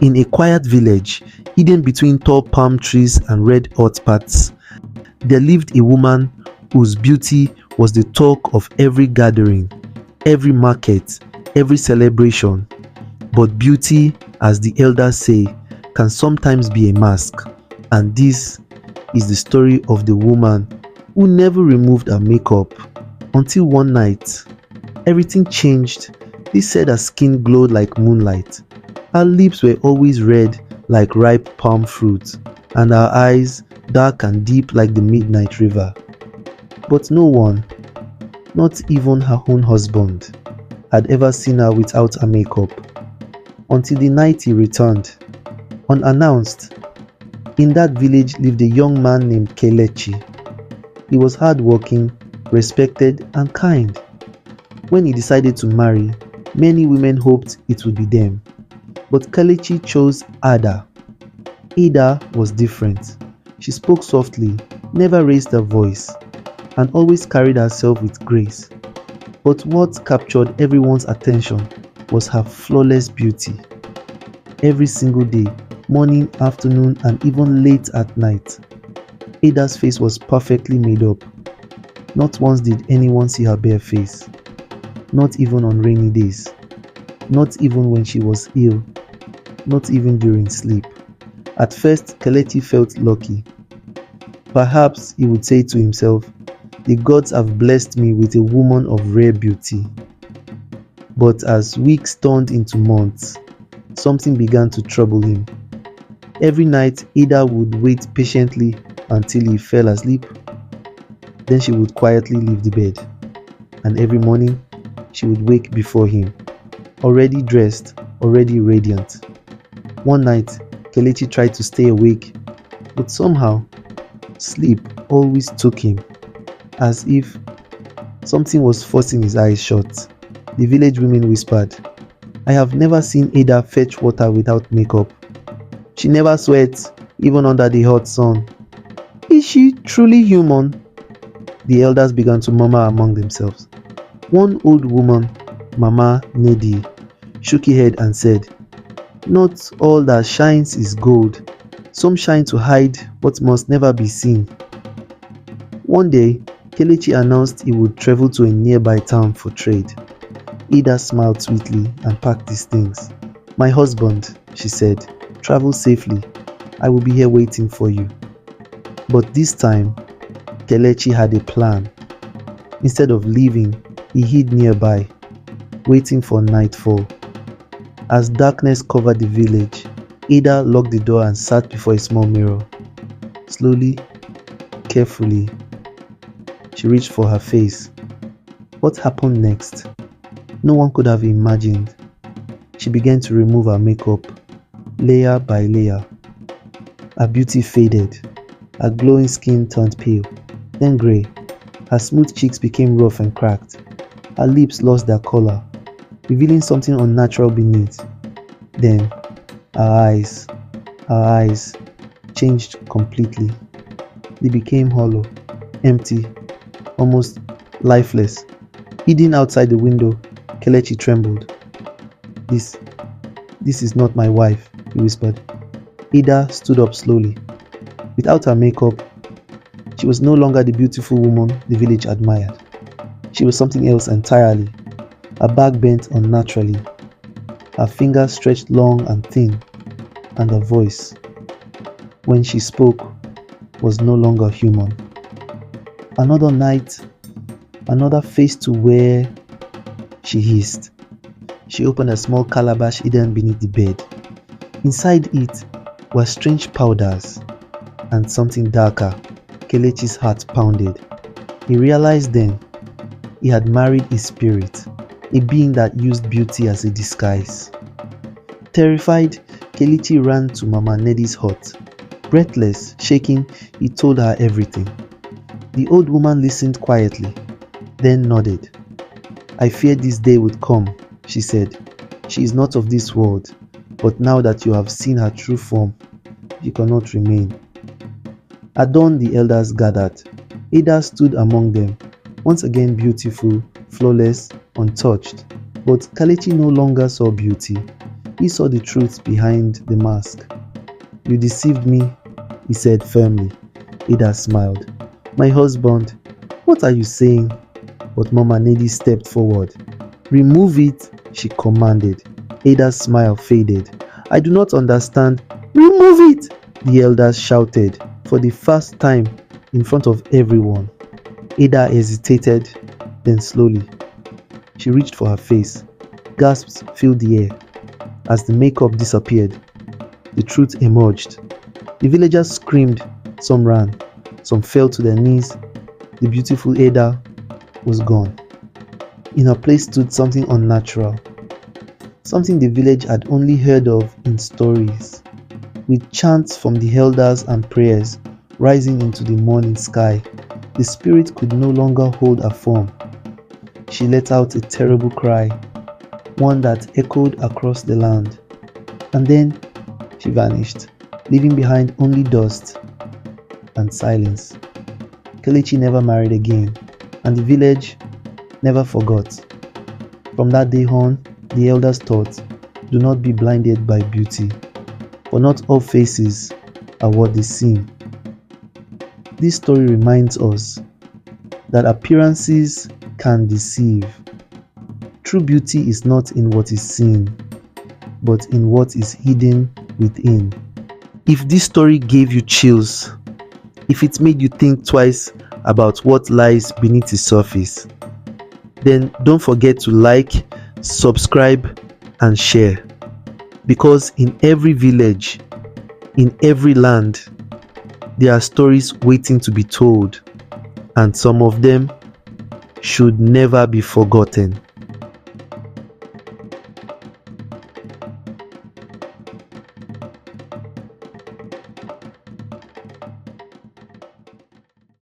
In a quiet village, hidden between tall palm trees and red hot paths, there lived a woman whose beauty was the talk of every gathering, every market, every celebration. But beauty, as the elders say, can sometimes be a mask. And this is the story of the woman who never removed her makeup until one night everything changed. They said her skin glowed like moonlight. Her lips were always red like ripe palm fruit, and her eyes dark and deep like the midnight river. But no one, not even her own husband, had ever seen her without her makeup until the night he returned, unannounced. In that village lived a young man named Kelechi. He was hardworking, respected, and kind. When he decided to marry, many women hoped it would be them. But Kelechi chose Ada. Ada was different. She spoke softly, never raised her voice, and always carried herself with grace. But what captured everyone's attention was her flawless beauty. Every single day, morning, afternoon, and even late at night, Ada's face was perfectly made up. Not once did anyone see her bare face, not even on rainy days, not even when she was ill, not even during sleep. At first, Kelechi felt lucky. Perhaps he would say to himself, "The gods have blessed me with a woman of rare beauty." But as weeks turned into months, something began to trouble him. Every night, Ada would wait patiently until he fell asleep. Then she would quietly leave the bed. And every morning, she would wake before him, already dressed, already radiant. One night, Kelechi tried to stay awake, but somehow, sleep always took him, as if something was forcing his eyes shut. The village women whispered, "I have never seen Ada fetch water without makeup. She never sweats, even under the hot sun. Is she truly human?" The elders began to murmur among themselves. One old woman, Mama Nedi, shook her head and said, "Not all that shines is gold. Some shine to hide what must never be seen." One day, Kelechi announced he would travel to a nearby town for trade. Ada smiled sweetly and packed his things. "My husband," she said, "travel safely. I will be here waiting for you." But this time, Kelechi had a plan. Instead of leaving, he hid nearby, waiting for nightfall. As darkness covered the village, Ada locked the door and sat before a small mirror. Slowly, carefully, she reached for her face. What happened next? No one could have imagined. She began to remove her makeup, layer by layer. Her beauty faded. Her glowing skin turned pale, then grey. Her smooth cheeks became rough and cracked. Her lips lost their color, revealing something unnatural beneath. Then, her eyes changed completely. They became hollow, empty, almost lifeless. Hidden outside the window, Kelechi trembled. This, this is not my wife," he whispered. Ada stood up slowly. Without her makeup, she was no longer the beautiful woman the village admired. She was something else entirely. Her back bent unnaturally. Her fingers stretched long and thin, and her voice, when she spoke, was no longer human. Another night, another face to wear, she hissed. She opened a small calabash hidden beneath the bed. Inside it were strange powders and something darker. Kelechi's heart pounded. He realized then he had married a spirit, a being that used beauty as a disguise. Terrified, Kelechi ran to Mama Nedi's hut. Breathless, shaking, he told her everything. The old woman listened quietly, then nodded. "I feared this day would come," she said. "She is not of this world, but now that you have seen her true form, you cannot remain." At dawn, the elders gathered. Ada stood among them, once again beautiful, flawless, untouched. But Kelechi no longer saw beauty. He saw the truth behind the mask. "You deceived me," he said firmly. Ada smiled. "My husband, what are you saying?" But Mama Nelly stepped forward. "Remove it," she commanded. Ada's smile faded. "I do not understand." "Remove it!" the elders shouted for the first time in front of everyone. Ada hesitated, then slowly. She reached for her face. Gasps filled the air. As the makeup disappeared, the truth emerged. The villagers screamed, some ran, some fell to their knees. The beautiful Ada was gone. In her place stood something unnatural, something the village had only heard of in stories. With chants from the elders and prayers rising into the morning sky, the spirit could no longer hold her form. She let out a terrible cry, one that echoed across the land. And then she vanished, leaving behind only dust and silence. Kelechi never married again, and the village never forgot. From that day on, the elders taught, do not be blinded by beauty, for not all faces are what they seem. This story reminds us that appearances can deceive. True beauty is not in what is seen, but in what is hidden within. If this story gave you chills, if it made you think twice about what lies beneath the surface, then don't forget to like, subscribe, and share. Because in every village, in every land, there are stories waiting to be told, and some of them should never be forgotten.